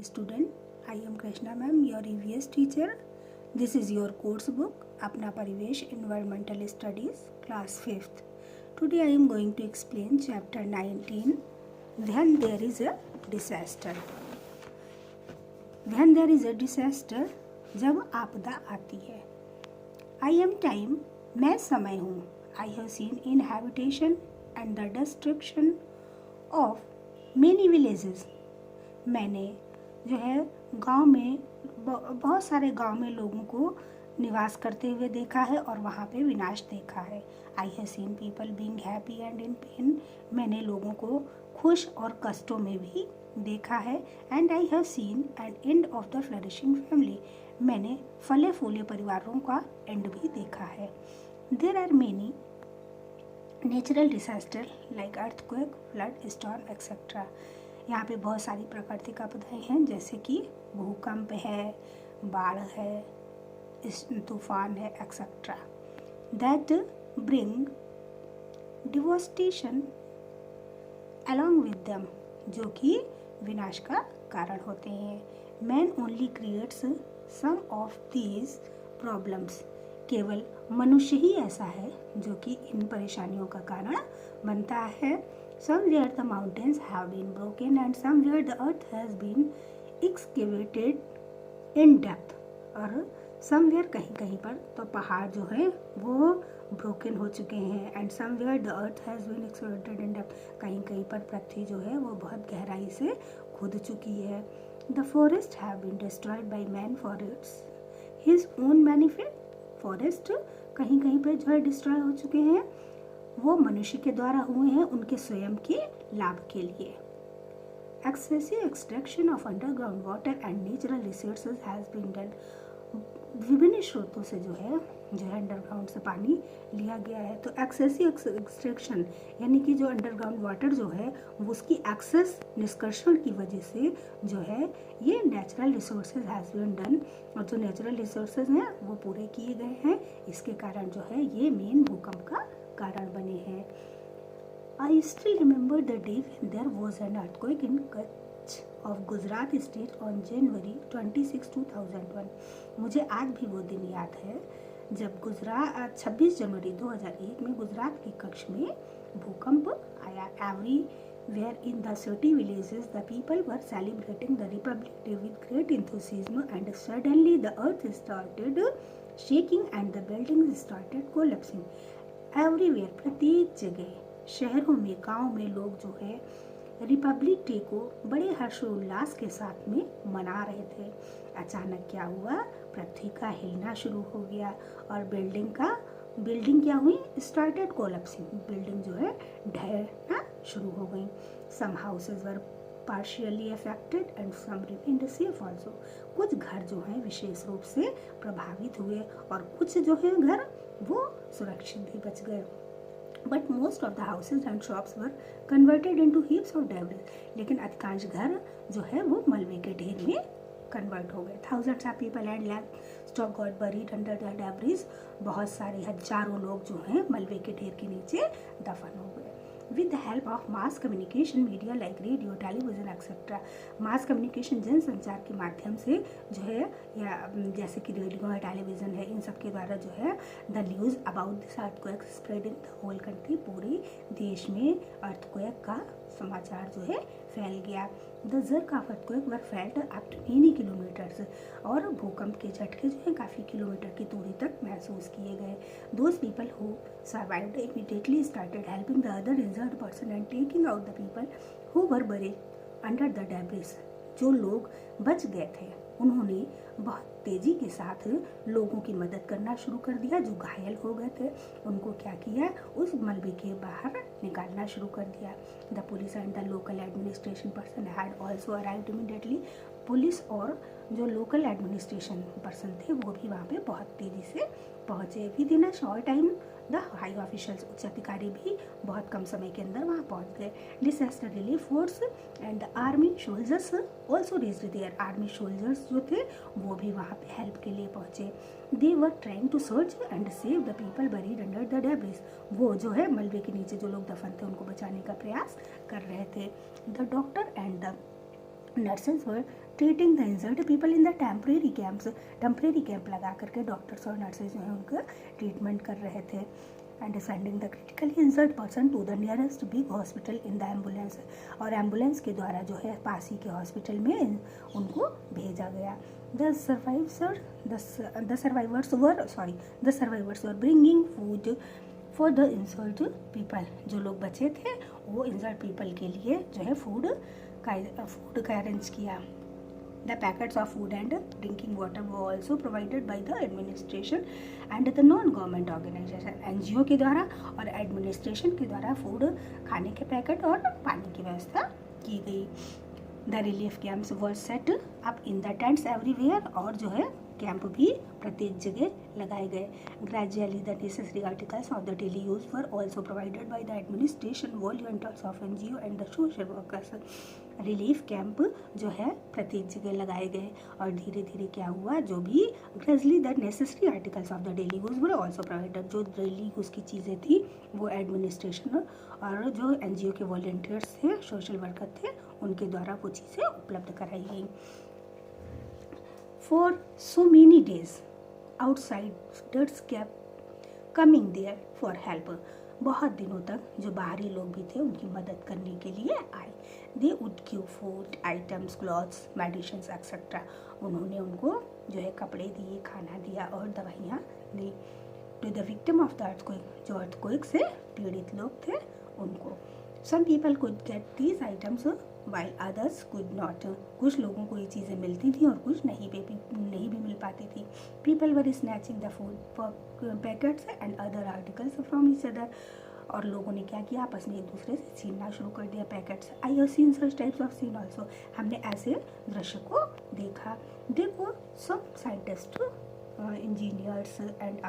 Student, I am Krishna ma'am, your EVS teacher. This is your course book, Apna Parivesh Environmental Studies, class 5th. Today I am going to explain chapter 19, When there is a disaster. When there is a disaster, जब आपदा आती है. I am time, मैं समय हूँ. I have seen inhabitation and the destruction of many villages. मैंने जो है गांव में बहुत सारे गांव में लोगों को निवास करते हुए देखा है और वहाँ पे विनाश देखा है. आई have seen people being happy and in pen. मैंने लोगों को खुश और कष्टों में भी देखा है. And I have seen an end of the flourishing family. मैंने फले फूले परिवारों का एंड भी देखा है. There are many natural disaster like earthquake, flood, storm etcetera. यहाँ पे बहुत सारी प्राकृतिक आपदाएं हैं जैसे कि भूकंप है, बाढ़ है, तूफान है etcetera. That bring devastation along with them, जो कि विनाश का कारण होते हैं. Man only creates some of these problems. केवल मनुष्य ही ऐसा है जो कि इन परेशानियों का कारण बनता है. Somewhere the mountains have been broken and somewhere the earth has been excavated in depth. और somewhere कहीं कहीं पर तो पहाड़ जो है वो broken हो चुके हैं. And somewhere the earth has been excavated in depth. कहीं कहीं पर पृथ्वी जो है वो बहुत गहराई से खुद चुकी है. The forests have been destroyed by man for his own benefit. Forest कहीं कहीं पर जो है डिस्ट्रॉय हो चुके हैं वो मनुष्य के द्वारा हुए हैं उनके स्वयं के लाभ के लिए. Excessive extraction of underground water and natural resources has been done. विभिन्न स्रोतों से जो है अंडरग्राउंड से पानी लिया गया है. तो एक्सेसिव एक्सट्रैक्शन यानी कि जो अंडरग्राउंड वाटर जो है वो उसकी एक्सेस निष्कर्षण की वजह से जो है ये natural resources has been done. और जो नेचुरल रिसोर्सेज हैं वो पूरे किए गए हैं. इसके कारण जो है ये मेन भूकंप का कारण बने हैं. I still remember the day when there was an earthquake in Kutch of Gujarat state on January 26, 2001. मुझे आज भी वो दिन याद है जब 26 जनवरी 2001 में गुजरात के कच्छ में भूकंप आया. Everywhere in the city villages the people were celebrating the Republic Day with great enthusiasm and suddenly the earth started shaking and the buildings started collapsing. Everywhere प्रत्येक जगह शहरों में गांव में लोग जो है रिपब्लिक डे को बड़े हर्षोल्लास के साथ में मना रहे थे. अचानक क्या हुआ, पृथ्वी का हिलना शुरू हो गया और बिल्डिंग क्या हुई, स्टार्टेड कोलैप्सिंग. बिल्डिंग जो है ढहना शुरू हो गई. Some houses were partially affected and some remained safe also. कुछ घर जो हैं विशेष रूप से प्रभावित हुए और कुछ जो है घर वो सुरक्षित भी बच गए. But most of the houses and shops were converted into heaps of debris. लेकिन अधिकांश घर जो है वो मलबे के ढेर में कन्वर्ट हो गए. Thousands of people and livestock got buried under the debris. बहुत सारे हजारों लोग जो हैं मलबे के ढेर के नीचे दफन हो गए. With the help of mass communication media like radio, television, etc. Mass communication जन संचार के माध्यम से जो है या जैसे कि रेडियो है, टेलीविज़न है, इन सब के द्वारा जो है the news about this earthquake spread in the whole country. पूरे देश में अर्थक्वेक का समाचार जो है फैल गया. The jerk of earthquake were felt up to many kilometres. और भूकंप के झटके जो है काफ़ी किलोमीटर की दूरी तक महसूस किए गए. Those people who survived immediately started helping the other injured person and taking out the people who were buried under the debris. जो लोग बच गए थे उन्होंने बहुत तेजी के साथ लोगों की मदद करना शुरू कर दिया. जो घायल हो गए थे उनको क्या किया, उस मलबे के बाहर निकालना शुरू कर दिया. The police and the local administration person had also arrived immediately. Police और जो लोकल एडमिनिस्ट्रेशन पर्सन थे वो भी वहाँ पे बहुत तेजी से पहुँचे. With in a short time the high officials, उच्च अधिकारी भी बहुत कम समय के अंदर वहाँ पहुँच गए. Disaster relief force and the army soldiers also reached there. Army soldiers जो थे वो भी वहाँ पे हेल्प के लिए पहुँचे. They were trying to search and save the people buried under the debris. वो जो है मलबे के नीचे जो लोग दफन थे उनको बचाने का प्रयास कर रहे थे. The doctor and the nurses were treating the injured people in the temporary camps, temporary camp लगा करके डॉक्टर्स और नर्सेज जो है उनका ट्रीटमेंट कर रहे थे। And sending the critically injured person to the nearest big hospital in the ambulance, और एम्बुलेंस के द्वारा जो है पास ही के हॉस्पिटल में उनको भेजा गया। The survivors were bringing food for the injured people. जो लोग बचे थे वो इंजर्ड पीपल के लिए जो है फूड का अरेंज किया। The packets of food and drinking water were also provided by the administration and the non-government organization. NGO के द्वारा और एडमिनिस्ट्रेशन के द्वारा फूड, खाने के पैकेट और पानी की व्यवस्था की गई। The relief camps were set up in the tents everywhere, और जो है कैंप भी प्रत्येक जगह लगाए गए। Gradually the necessary articles of the daily use were also provided by the administration, volunteers of NGO and the social workers. Relief camp जो है प्रत्येक जगह लगाए गए और धीरे धीरे क्या हुआ, जो भी gradually the necessary articles of the daily use were also provided, जो डेली यूज की चीज़ें थी वो एडमिनिस्ट्रेशन और जो NGO के वॉलंटियर्स थे, सोशल वर्कर थे, उनके द्वारा वो चीज़ें उपलब्ध कराई गई। For so many days, outsiders kept coming there for help. बहुत दिनों तक जो बाहरी लोग भी थे उनकी मदद करने के लिए आए। They would give food, items, clothes, medicines, etc. उन्होंने उनको जो है कपड़े दिए, खाना दिया और दवाइयाँ दी। To the victim of the earthquake, जो earthquake से पीड़ित लोग थे उनको। Some people could get these items while others could not. कुछ लोगों को ये चीज़ें मिलती थी और कुछ नहीं भी मिल पाती थी। People were snatching the food packets and other articles from each other. और लोगों ने क्या किया, आपस में एक दूसरे से छीनना शुरू कर दिया packets. I have seen such types of scene also. हमने ऐसे दृश्य को देखा। There were some scientists, engineers and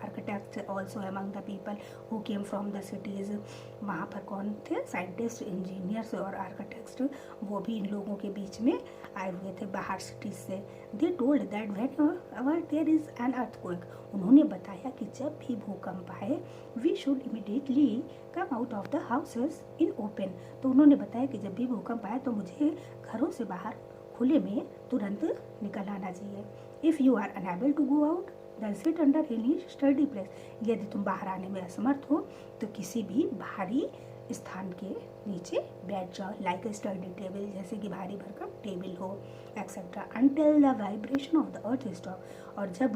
architects also among the people who came from the cities. वहाँ पर कौन थे, साइंटिस्ट, इंजीनियर्स और आर्किटेक्ट्स, वो भी इन लोगों के बीच में आए हुए थे बाहर सिटीज से। They told that whenever there is an earthquake, उन्होंने बताया कि जब भी भूकंप आए, we should immediately come out of the houses in open. तो उन्होंने बताया कि जब भी भूकंप आए तो मुझे घरों से बाहर खुले में तुरंत निकल आना चाहिए। If you are unable to go out, then sit under any sturdy place. यदि तुम बाहर आने में असमर्थ हो तो किसी भी भारी स्थान के नीचे बैठ जाओ, लाइक स्टडी टेबल, जैसे कि भारी भरकम टेबल हो, etcetera, until the vibration of the earth stop. और जब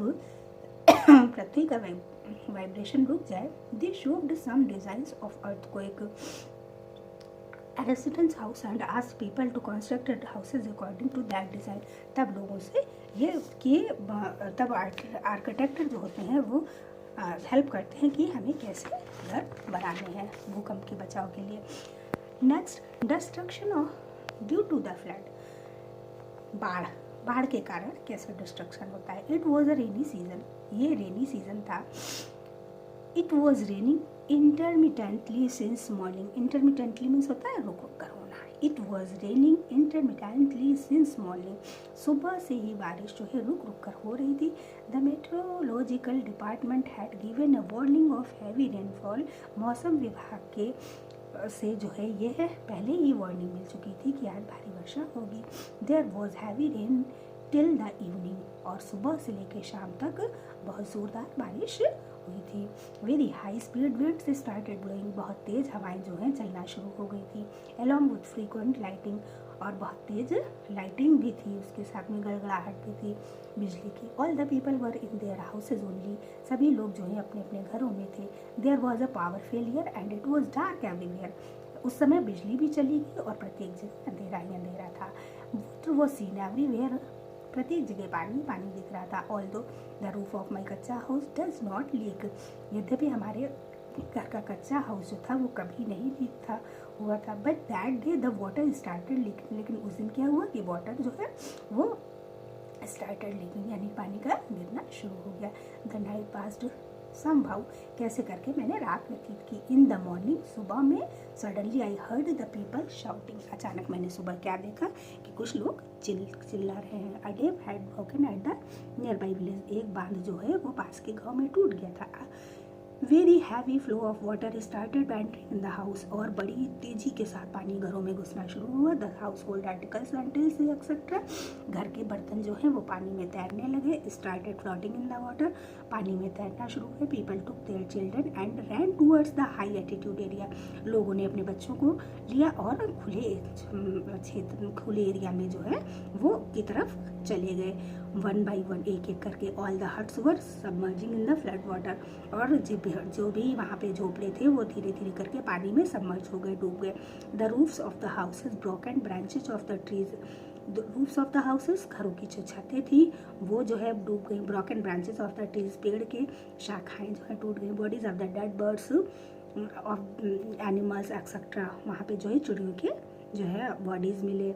पृथ्वी का वाइब्रेशन रुक जाए, they showed some designs of earthquake residence house and asked people to construct houses according to that design. तब लोगों से ये कि तब आर्किटेक्ट जो होते हैं वो हेल्प करते हैं कि हमें कैसे घर बनाने हैं भूकंप के बचाव के लिए। Next, destruction of due to the flood, बाढ़ के कारण कैसे डिस्ट्रक्शन होता है। It was a rainy season, ये रेनी सीजन था। It was raining intermittently since morning, intermittently means होता है रुक रुक कर होना। It was raining intermittently since morning, सुबह से ही बारिश जो है रुक रुक कर हो रही थी। The meteorological department had given a warning of heavy rainfall, मौसम विभाग के से जो है ये है पहले ही वार्निंग मिल चुकी थी कि आज भारी वर्षा होगी। There was heavy rain till the evening, और सुबह से लेकर शाम तक बहुत ज़ोरदार बारिश हुई थी। Very high speed winds started blowing, बहुत तेज़ हवाएं जो हैं चलना शुरू हो गई थी। अलॉन्ग विथ फ्रीक्वेंट लाइटिंग, और बहुत तेज़ लाइटिंग भी थी, उसके साथ में गड़गड़ाहट भी थी बिजली की। All the people were in their houses only, सभी लोग जो हैं अपने अपने घरों में थे। There was a power failure and it was dark everywhere, उस समय बिजली भी चली गई और प्रत्येक जगह अंधेरा ही अंधेरा था। वाटर वॉज सीन एवरीवेयर, प्रत्येक जगह पानी पानी दिख रहा था। Although the roof of my कच्चा हाउस डज नॉट लीक, यद्यपि हमारे घर का कच्चा हाउस जो था वो कभी नहीं लीक था हुआ था। But that day the water started leaking, लेकिन उस दिन क्या हुआ कि वाटर जो है वो स्टार्टेड लीकिंग, यानी पानी का गिरना शुरू हो गया। द नाइट पास्ड समहाउ, कैसे करके मैंने रात व्यतीत की। इन द मॉर्निंग, सुबह में, suddenly I heard the people shouting, अचानक मैंने सुबह क्या देखा कि कुछ लोग चिल्ला रहे हैं। A dam had broken at the nearby village, एक बांध जो है वो पास के गांव में टूट गया था। Very heavy flow of water started entering in the house, और बड़ी तेजी के साथ पानी घरों में घुसना शुरू हुआ। The household articles lentils etcetera, घर के बर्तन जो हैं वो पानी में तैरने लगे। Started floating in the water, पानी में तैरना शुरू हुए। People took their children and ran towards the high attitude area, लोगों ने अपने बच्चों को लिया और खुले क्षेत्र, खुले एरिया में जो है वो की तरफ चले गए। वन बाई वन, एक एक करके, all the huts were submerging in the flood water, और जो भी वहाँ पे झोपड़े थे वो धीरे धीरे करके पानी में सबमर्ज हो गए, डूब गए। The roofs of the houses broken, branches of the trees, roofs of the houses, घरों की जो छतें थी वो जो है डूब गई। Broken branches of the trees, पेड़ के शाखाएं जो है टूट गई। Bodies of the dead birds of animals etcetera, वहाँ पे जो है चिड़ियों के जो है बॉडीज मिले।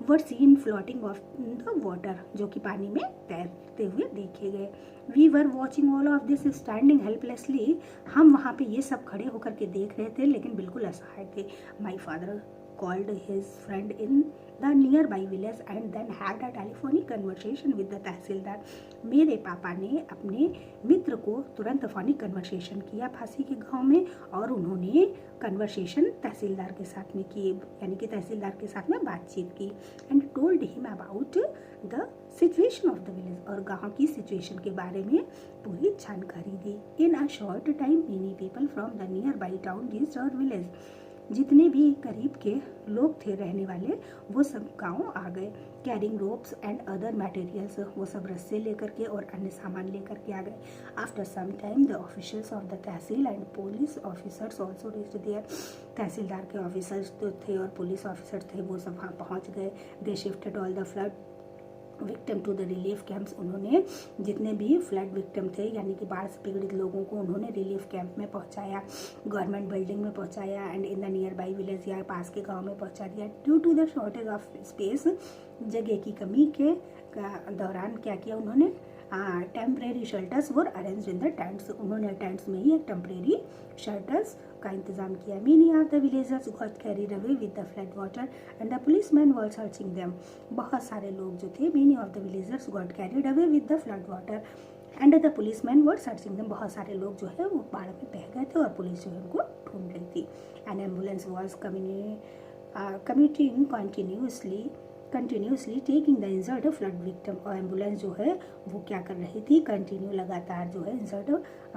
Were seen floating of the water, जो कि पानी में तैरते हुए देखे गए। We were watching all of this standing helplessly, हम वहाँ पे ये सब खड़े होकर के देख रहे थे लेकिन बिल्कुल असहाय थे। My father called his friend in the nearby village and then had a telephonic conversation with the तहसीलदार, मेरे पापा ने अपने मित्र को तुरंत फोनिक कन्वर्सेशन किया फांसी के गांव में, और उन्होंने कन्वर्सेशन तहसीलदार के साथ में की, यानी कि तहसीलदार के साथ में बातचीत की। And told him about the situation of the village, और गांव की सिचुएशन के बारे में पूरी जानकारी दी। In a short time many people from the nearby town reached our village, जितने भी करीब के लोग थे रहने वाले वो सब गांव आ गए। Carrying ropes and other materials, वो सब रस्से लेकर के और अन्य सामान लेकर के आ गए। After some time the officials of the tehsil and police officers also reached there, तहसीलदार के ऑफिसर्स जो थे और पुलिस ऑफिसर थे वो सब वहाँ पहुँच गए। They shifted all the flood victim to the relief camps, उन्होंने जितने भी फ्लड विक्टिम थे यानी कि बाढ़ से पीड़ित लोगों को उन्होंने रिलीफ कैंप में पहुंचाया, गवर्नमेंट बिल्डिंग में पहुंचाया and in the nearby village या पास के गांव में पहुंचा दिया। Due to the shortage of space, जगह की कमी के दौरान क्या किया उन्होंने, temporary shelters were arranged in the tents, उन्होंने टेंट्स में ही एक टेम्परेरी शेल्टर्स का इंतजाम किया। Many of the villagers got carried away with the flood water and the policeman were searching them, बहुत सारे लोग जो थे, many of the villagers got carried away with the flood water and the policeman were searching them, बहुत सारे लोग जो है वो बाढ़ में बह गए थे और पुलिस जो है उनको ढूंढ रही थी। N ambulance was committing continuously taking the injured flood victim, और एम्बुलेंस जो है वो क्या कर रही थी, कंटिन्यू लगातार जो है इंजर्ड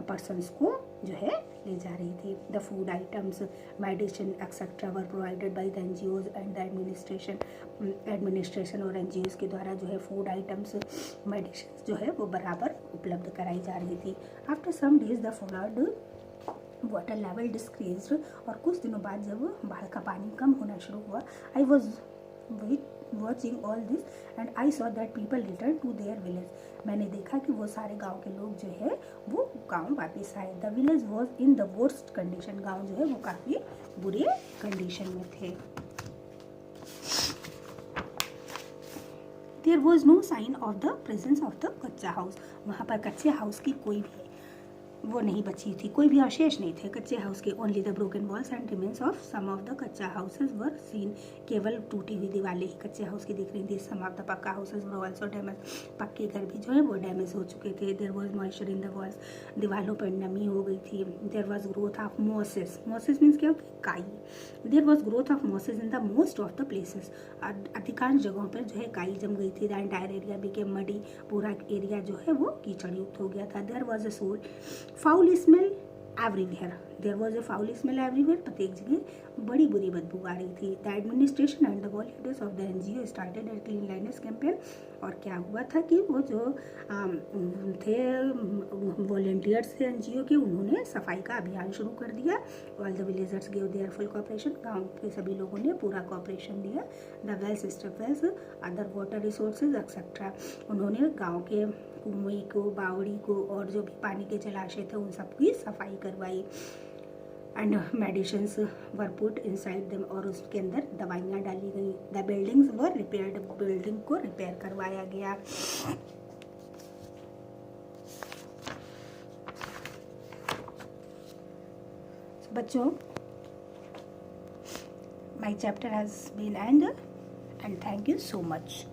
पर्सनस को जो है ले जा रही थी। The food items, medicine etcetera were provided by the NGOs and the administration और एनजीओज के द्वारा जो है फूड आइटम्स, मेडिसिन जो है वो बराबर उपलब्ध कराई जा रही थी। After some days the flood water level decreased, और कुछ दिनों बाद जब बाढ़ का पानी कम होना शुरू हुआ, I was watching all this and I saw that people returned to their village, मैंने देखा कि वो सारे गांव के लोग जो है वो गांव वापस आए। The village was in the worst condition, गांव जो है वो काफ़ी बुरे कंडीशन में थे। There was no sign of the presence of the कच्चा हाउस, वहाँ पर कच्चे हाउस की कोई भी वो नहीं बची थी, कोई भी अवशेष नहीं थे कच्चे हाउस के। Only the broken walls and remains of some of the kachcha houses were seen, केवल टूटी हुई दीवारें ही कच्चे हाउस की दिख रही थी। सम ऑफ द पक्का हाउसेज वर ऑल्सो डैमेज, पक्के घर भी जो है वो डैमेज हो चुके थे। There was moisture in the walls, दीवारों पर नमी हो गई थी। There was growth of mosses, mosses means क्या होता है, काई। There was growth of mosses in the most of the places, अधिकांश जगहों पर जो है काई जम गई थी। The entire area became muddy, पूरा एरिया जो है वो कीचड़ युक्त हो गया था। There was a soul foul smell everywhere, there was a foul smell everywhere, प्रत्येक जगह बड़ी बुरी बदबू आ रही थी। The administration and the volunteers of the NGO started A cleanliness campaign, और क्या हुआ था कि वो जो थे वॉलंटियर्स थे एनजीओ के, उन्होंने सफाई का अभियान शुरू कर दिया। All the villagers give their full cooperation, गाँव के सभी लोगों ने पूरा कॉपरेशन दिया। The wells, stepwells, other water resources etcetera, उन्होंने गाँव के कुएं को, बावड़ी को और जो भी पानी के जलाशय थे उन सब की सफाई करवाई। And medicines were put inside them, और उसके अंदर दवाइयाँ डाली गई। The buildings were repaired, building को रिपेयर करवाया गया। बच्चों, my chapter has been and thank you so much.